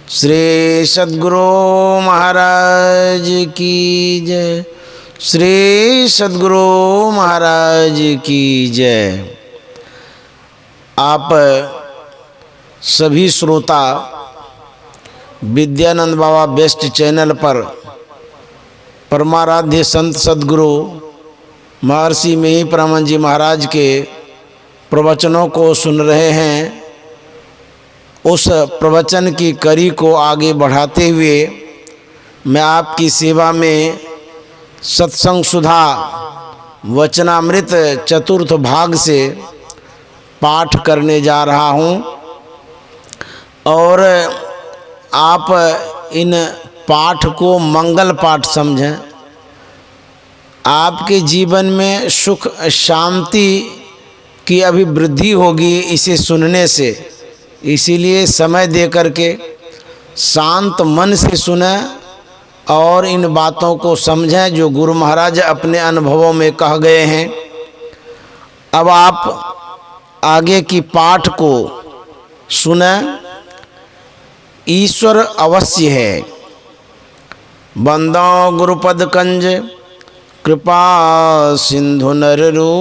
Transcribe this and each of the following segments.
श्री सद्गुरु महाराज की जय। श्री सद्गुरु महाराज की जय। आप सभी श्रोता विद्यानंद बाबा बेस्ट चैनल पर परमाराध्य संत सद्गुरु महर्षि मेही परमानंद जी महाराज के प्रवचनों को सुन रहे हैं। उस प्रवचन की कड़ी को आगे बढ़ाते हुए मैं आपकी सेवा में सत्संग सुधा वचनामृत चतुर्थ भाग से पाठ करने जा रहा हूँ और आप इन पाठ को मंगल पाठ समझें। आपके जीवन में सुख शांति की अभिवृद्धि होगी इसे सुनने से। इसीलिए समय दे करके शांत मन से सुने और इन बातों को समझें जो गुरु महाराज अपने अनुभवों में कह गए हैं। अब आप आगे की पाठ को सुने। ईश्वर अवश्य है, बंदो गुरुपद कंज कृपा सिंधु नर रूप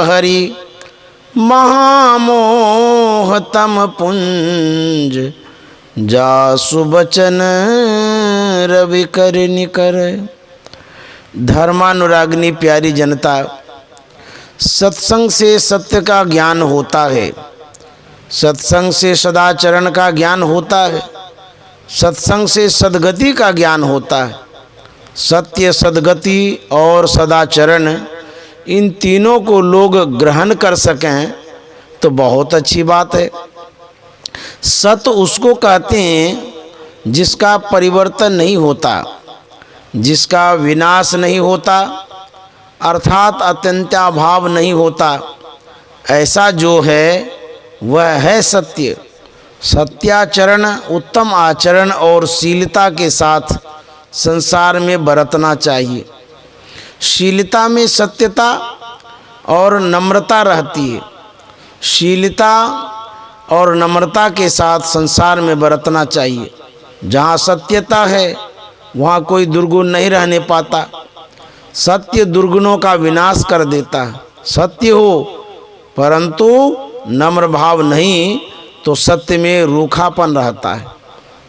हरि महामोह तम पुंज जासु बचन रवि कर निकर। धर्मानुरागिनी प्यारी जनता, सत्संग से सत्य का ज्ञान होता है, सत्संग से सदाचरण का ज्ञान होता है, सत्संग से सद्गति का ज्ञान होता है। सत्य, सद्गति और सदाचरण इन तीनों को लोग ग्रहण कर सकें तो बहुत अच्छी बात है। सत उसको कहते हैं जिसका परिवर्तन नहीं होता, जिसका विनाश नहीं होता, अर्थात अत्यंताभाव नहीं होता। ऐसा जो है वह है सत्य। सत्याचरण उत्तम आचरण और शीलता के साथ संसार में बरतना चाहिए। शीलता में सत्यता और नम्रता रहती है। शीलता और नम्रता के साथ संसार में बरतना चाहिए। जहाँ सत्यता है वहाँ कोई दुर्गुण नहीं रहने पाता। सत्य दुर्गुणों का विनाश कर देता है। सत्य हो परंतु नम्र भाव नहीं तो सत्य में रूखापन रहता है।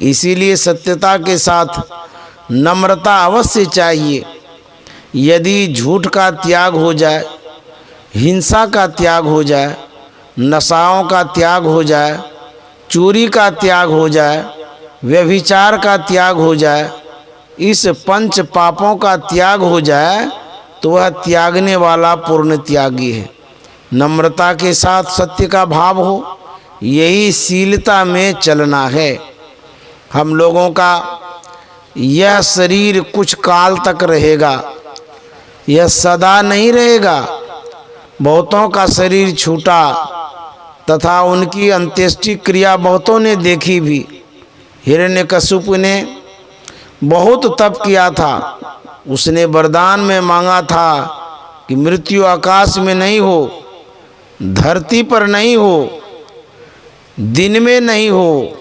इसीलिए सत्यता के साथ नम्रता अवश्य चाहिए। यदि झूठ का त्याग हो जाए, हिंसा का त्याग हो जाए, नशाओं का त्याग हो जाए, चोरी का त्याग हो जाए, व्यभिचार का त्याग हो जाए, इस पंच पापों का त्याग हो जाए तो वह त्यागने वाला पूर्ण त्यागी है। नम्रता के साथ सत्य का भाव हो, यही शीलता में चलना है। हम लोगों का यह शरीर कुछ काल तक रहेगा, यह सदा नहीं रहेगा। बहुतों का शरीर छूटा तथा उनकी अंत्येष्टि क्रिया बहुतों ने देखी भी। हिरण्यकशिपु ने बहुत तप किया था। उसने वरदान में मांगा था कि मृत्यु आकाश में नहीं हो, धरती पर नहीं हो, दिन में नहीं हो,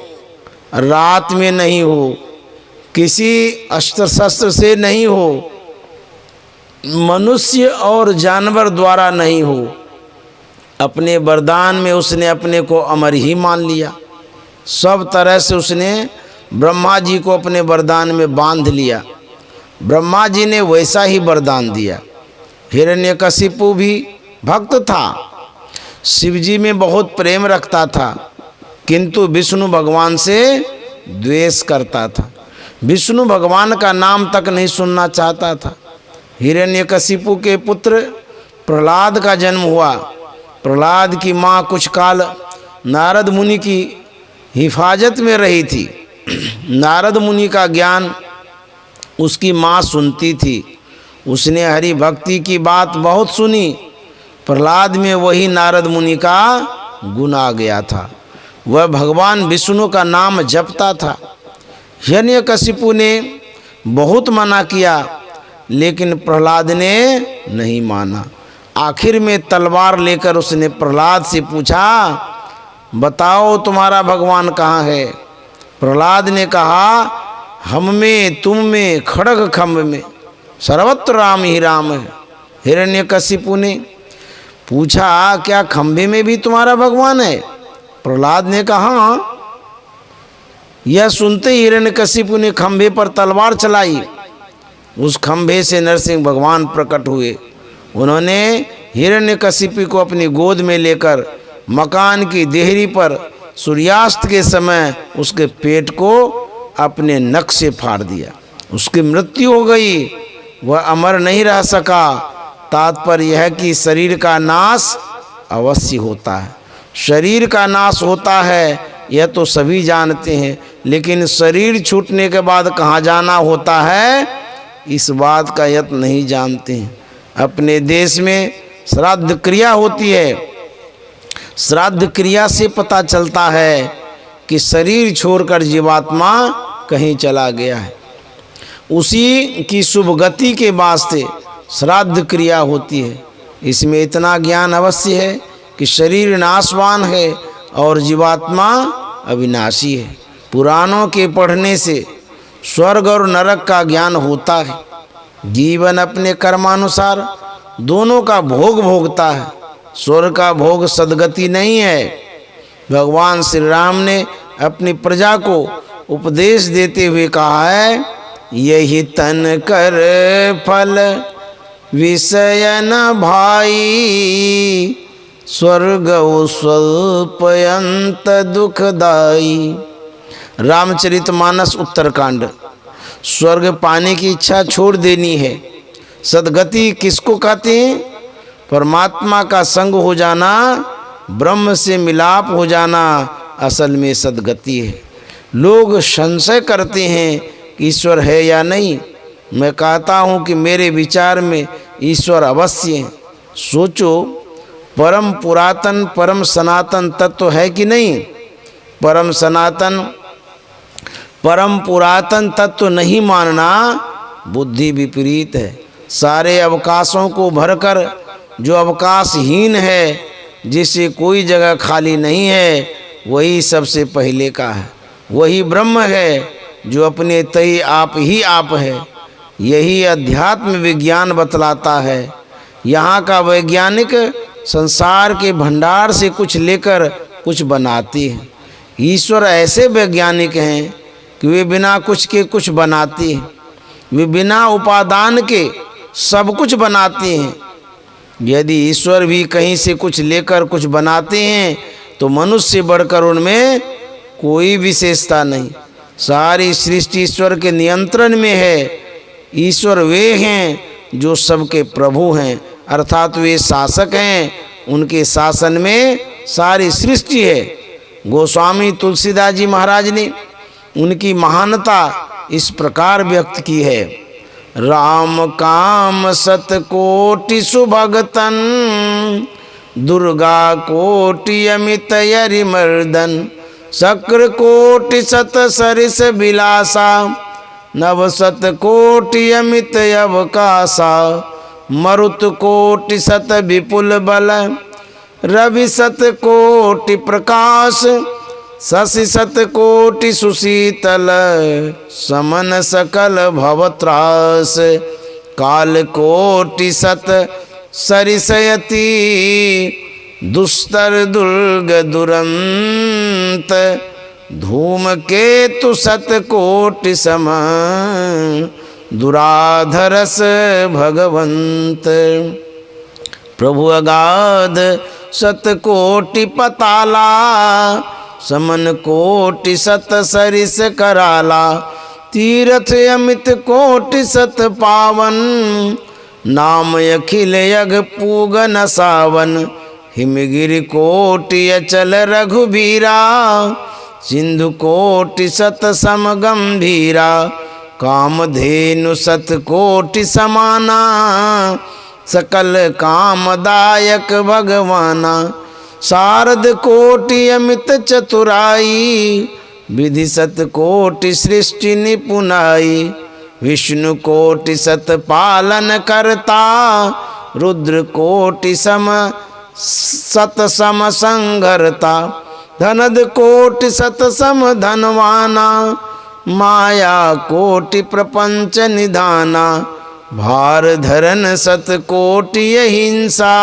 रात में नहीं हो, किसी अस्त्र शस्त्र से नहीं हो, मनुष्य और जानवर द्वारा नहीं हो। अपने वरदान में उसने अपने को अमर ही मान लिया। सब तरह से उसने ब्रह्मा जी को अपने वरदान में बांध लिया। ब्रह्मा जी ने वैसा ही वरदान दिया। हिरण्यकशिपु भी भक्त था, शिव जी में बहुत प्रेम रखता था, किंतु विष्णु भगवान से द्वेष करता था। विष्णु भगवान का नाम तक नहीं सुनना चाहता था। हिरण्यकशिपु के पुत्र प्रहलाद का जन्म हुआ। प्रहलाद की माँ कुछ काल नारद मुनि की हिफाजत में रही थी। नारद मुनि का ज्ञान उसकी माँ सुनती थी। उसने हरि भक्ति की बात बहुत सुनी। प्रहलाद में वही नारद मुनि का गुण आ गया था। वह भगवान विष्णु का नाम जपता था। हिरण्यकशिपु ने बहुत मना किया लेकिन प्रहलाद ने नहीं माना। आखिर में तलवार लेकर उसने प्रहलाद से पूछा बताओ तुम्हारा भगवान कहाँ है। प्रहलाद ने कहा, हम में, तुम में, खड्ग खम्भ में, सर्वत्र राम ही राम है। हिरण्यकशिपु ने पूछा, क्या खंभे में भी तुम्हारा भगवान है? प्रहलाद ने कहा, हाँ। यह सुनते ही हिरण्यकशिपु ने खंभे पर तलवार चलाई। उस खंभे से नरसिंह भगवान प्रकट हुए। उन्होंने हिरण्यकशिपु को अपनी गोद में लेकर मकान की देहरी पर सूर्यास्त के समय उसके पेट को अपने नख से फाड़ दिया। उसकी मृत्यु हो गई, वह अमर नहीं रह सका। तात्पर्य यह कि शरीर का नाश अवश्य होता है। शरीर का नाश होता है यह तो सभी जानते हैं, लेकिन शरीर छूटने के बाद कहाँ जाना होता है, इस बात का यत्न नहीं जानते हैं। अपने देश में श्राद्ध क्रिया होती है। श्राद्ध क्रिया से पता चलता है कि शरीर छोड़कर जीवात्मा कहीं चला गया है। उसी की शुभ गति के वास्ते श्राद्ध क्रिया होती है। इसमें इतना ज्ञान अवश्य है कि शरीर नाशवान है और जीवात्मा अविनाशी है। पुराणों के पढ़ने से स्वर्ग और नरक का ज्ञान होता है। जीवन अपने कर्मानुसार दोनों का भोग भोगता है। स्वर्ग का भोग सद्गति नहीं है। भगवान श्री राम ने अपनी प्रजा को उपदेश देते हुए कहा है, यही तन कर फल विषय न भाई, स्वर्ग स्वल्पयंत दुखदाई। रामचरितमानस उत्तरकांड। स्वर्ग पाने की इच्छा छोड़ देनी है। सद्गति किसको कहते हैं? परमात्मा का संग हो जाना, ब्रह्म से मिलाप हो जाना असल में सद्गति है। लोग संशय करते हैं कि ईश्वर है या नहीं। मैं कहता हूँ कि मेरे विचार में ईश्वर अवश्य है। सोचो, परम पुरातन परम सनातन तत्व है कि नहीं? परम सनातन परम पुरातन तत्व नहीं मानना बुद्धि विपरीत है। सारे अवकाशों को भरकर जो अवकाशहीन है, जिसे कोई जगह खाली नहीं है, वही सबसे पहले का है। वही ब्रह्म है जो अपने तय आप ही आप है। यही अध्यात्म विज्ञान बतलाता है। यहाँ का वैज्ञानिक संसार के भंडार से कुछ लेकर कुछ बनाते हैं। ईश्वर ऐसे वैज्ञानिक हैं कि वे बिना कुछ के कुछ बनाते हैं। वे बिना उपादान के सब कुछ बनाते हैं। यदि ईश्वर भी कहीं से कुछ लेकर कुछ बनाते हैं तो मनुष्य से बढ़कर उनमें कोई विशेषता नहीं। सारी सृष्टि ईश्वर के नियंत्रण में है। ईश्वर वे हैं जो सबके प्रभु हैं, अर्थात वे शासक हैं। उनके शासन में सारी सृष्टि है। गोस्वामी तुलसीदास जी महाराज ने उनकी महानता इस प्रकार व्यक्त की है, राम काम सत कोटि सुभगतन, दुर्गा कोटि अमित यरिमर्दन, शक्र कोटि सत सरिस विलासा, नव सत कोटि अमित अवकाशा, मरुत कोटि सत विपुल बल, रवि सत कोटि प्रकाश, शशि सत कोटि सुशीतल, समन सकल भवत्रास, काल कोटि सत सरिसयति, दुस्तर दुर्ग दुरंत, धूम केतु सत कोटि सम, दुराधरस भगवंत। प्रभु अगाध सत कोटि पताला, समन कोटि सत सरिस कराला, तीर्थ अमित कोटि सत पावन, नाम अखिल यग पूगन सावन, हिमगिरि कोटि अचल रघुबीरा, सिंधु कोटि सत सम गंभीरा, कामधेनु सत कोटि समाना, सकल कामदायक भगवाना, शारद कोटि अमित चतुराई, विधि सत कोटि सृष्टि निपुनाई, विष्णु कोटि सत पालन करता, रुद्र कोटि सम सत सम संघरता, धनद कोटि सत सम धनवाना, माया कोटि प्रपंच निधाना। भार धरन सत कोटि अहिंसा,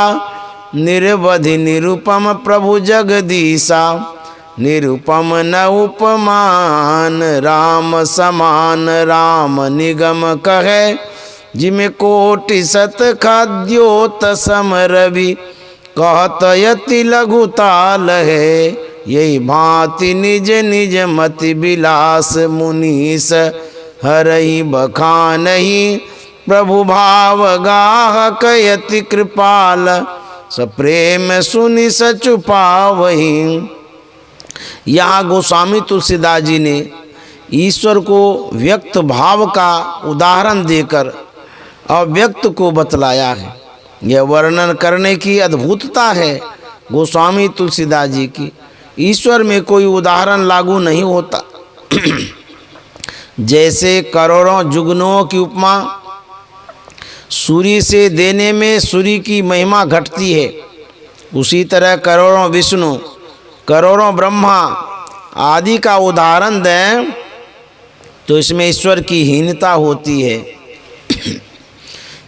निर्वधि निरुपम प्रभु जगदीसा। निरुपम न उपमान, राम समान राम निगम कहे। जिम कोटि सत खाद्योत सम रवि, कहत यति लघुताल है। यही भांति निज निज मति विलास, मुनीस हरहि बखानहि। प्रभु भाव गाहक यति कृपाल, सप्रेम सुनि सचुपावहि। यहाँ गोस्वामी तुलसीदास जी ने ईश्वर को व्यक्त भाव का उदाहरण देकर अव्यक्त को बतलाया है। यह वर्णन करने की अद्भुतता है गोस्वामी तुलसीदास जी की। ईश्वर में कोई उदाहरण लागू नहीं होता। जैसे करोड़ों जुगनुओं की उपमा सूर्य से देने में सूर्य की महिमा घटती है, उसी तरह करोड़ों विष्णु, करोड़ों ब्रह्मा आदि का उदाहरण दें तो इसमें ईश्वर की हीनता होती है।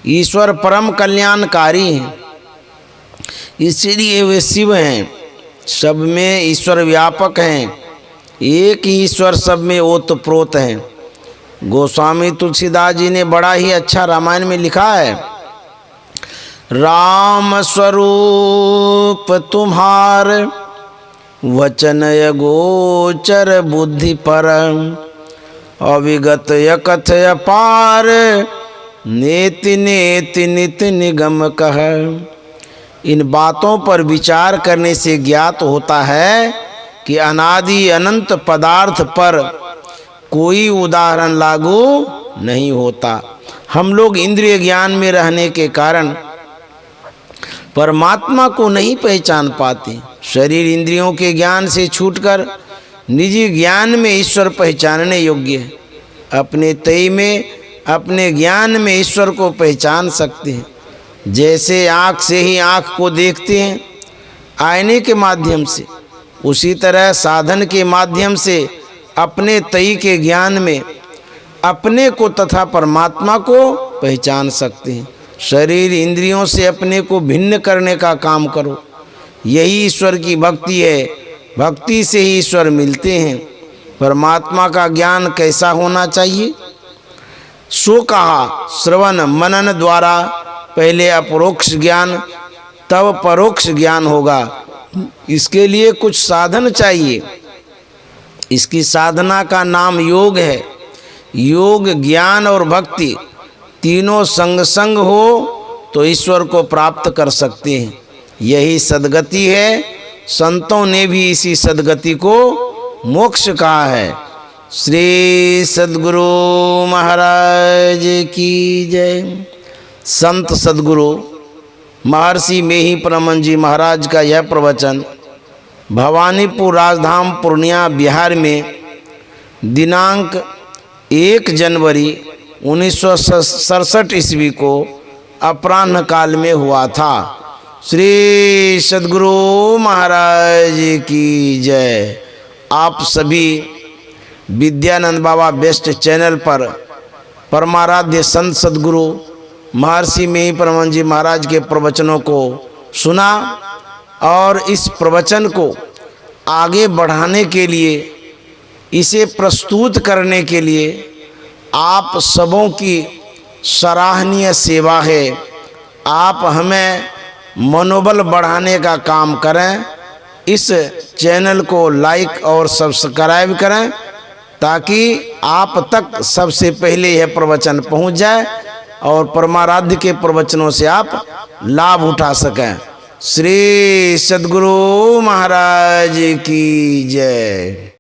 ईश्वर परम कल्याणकारी हैं, इसलिए वे शिव हैं, सब में ईश्वर व्यापक हैं। एक ही ईश्वर सब में ओतप्रोत हैं। गोस्वामी तुलसीदास जी ने बड़ा ही अच्छा रामायण में लिखा है, राम स्वरूप तुम्हार, वचन गोचर बुद्धि पर। अविगत कथय पार, नेति नेति नित निगम कह। इन बातों पर विचार करने से ज्ञात होता है कि अनादि अनंत पदार्थ पर कोई उदाहरण लागू नहीं होता। हम लोग इंद्रिय ज्ञान में रहने के कारण परमात्मा को नहीं पहचान पाते। शरीर इंद्रियों के ज्ञान से छूटकर निजी ज्ञान में ईश्वर पहचानने योग्य है। अपने तय में, अपने ज्ञान में ईश्वर को पहचान सकते हैं। जैसे आँख से ही आँख को देखते हैं आईने के माध्यम से, उसी तरह साधन के माध्यम से अपने तय के ज्ञान में अपने को तथा परमात्मा को पहचान सकते हैं। शरीर इंद्रियों से अपने को भिन्न करने का काम करो, यही ईश्वर की भक्ति है। भक्ति से ही ईश्वर मिलते हैं। परमात्मा का ज्ञान कैसा होना चाहिए? सो कहा, श्रवण मनन द्वारा पहले अपरोक्ष ज्ञान, तब परोक्ष ज्ञान होगा। इसके लिए कुछ साधन चाहिए। इसकी साधना का नाम योग है। योग, ज्ञान और भक्ति तीनों संग संग हो तो ईश्वर को प्राप्त कर सकते हैं। यही सद्गति है। संतों ने भी इसी सद्गति को मोक्ष कहा है। श्री सद्गुरु महाराज की जय। संत सद्गुरु महर्षि मेही परमहंस जी महाराज का यह प्रवचन भवानीपुर राजधाम पूर्णिया बिहार में दिनांक 1 जनवरी 1967 ईस्वी को अपराह्न काल में हुआ था। श्री सद्गुरु महाराज की जय। आप सभी विद्यानंद बाबा बेस्ट चैनल पर परमाराध्य संत सद्गुरु महर्षि मेही परमहंस जी महाराज के प्रवचनों को सुना और इस प्रवचन को आगे बढ़ाने के लिए, इसे प्रस्तुत करने के लिए आप सबों की सराहनीय सेवा है। आप हमें मनोबल बढ़ाने का काम करें। इस चैनल को लाइक और सब्सक्राइब करें ताकि आप तक सबसे पहले यह प्रवचन पहुंच जाए और परमाराध्य के प्रवचनों से आप लाभ उठा सकें। श्री सद्गुरु महाराज की जय।